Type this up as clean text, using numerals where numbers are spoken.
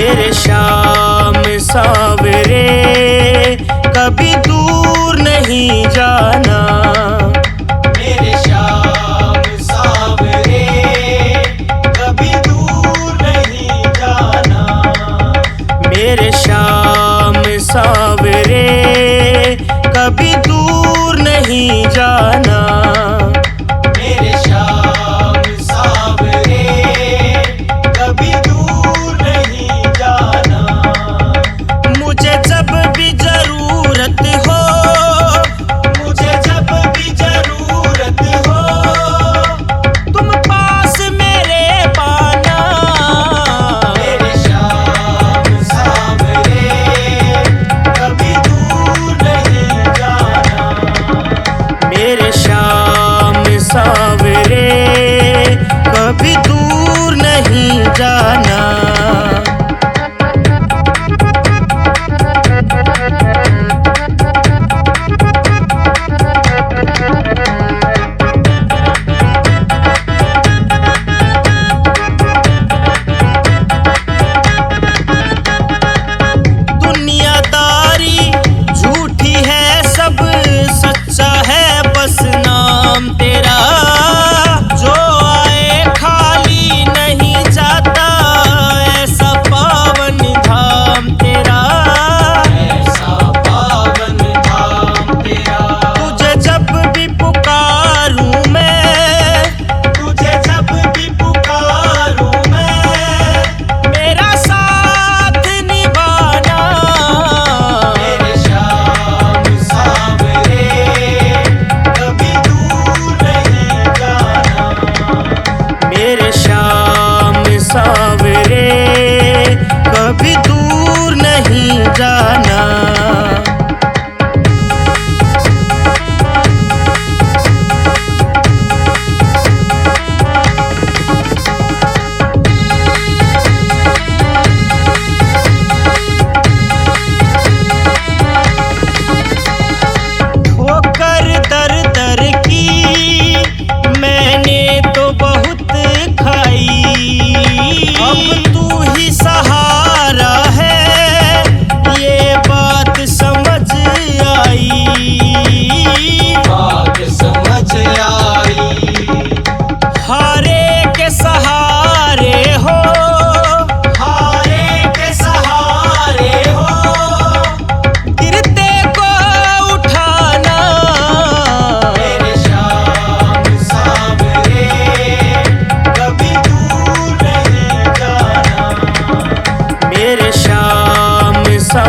मेरे शाम सावरे कभी दूर नहीं जाना। मेरे शाम सावरे कभी दूर नहीं जाना। मेरे शाम सावरे कभी दूर नहीं जाना। मेरे शाम सावरे कभी दूर नहीं जाना। मुझे जब भी जरूरत हो, मुझे जब भी जरूरत हो, तुम पास मेरे पाना। मेरे शाम सावरे कभी दूर नहीं जाना। मेरे शाम सावरे कभी दूर नहीं जाना। दुनियादारी झूठी है, सब सच्चा है बस नाम तेरा। जो आए खाली नहीं जाता, ऐसा पावन धाम तेरा। ऐसा पावन धाम तेरा। तुझे जब भी पुकारूं मैं, तुझे जब भी पुकारूं मैं, मेरा साथ निभाना। मेरे शाम सावरे कभी दूर नहीं जाना। मेरे शाम सावरे कभी दूर नहीं जाना। ठोकर दर दर की मैंने तो बहुत खाई। अब तू ही सहारा है, ये बात समझ आई। बात समझ आई। हारे के सहारे हो, हारे के सहारे हो, गिरते को उठाना। मेरे शाम सावरे कभी दूर नहीं जाना। मेरे शाम सा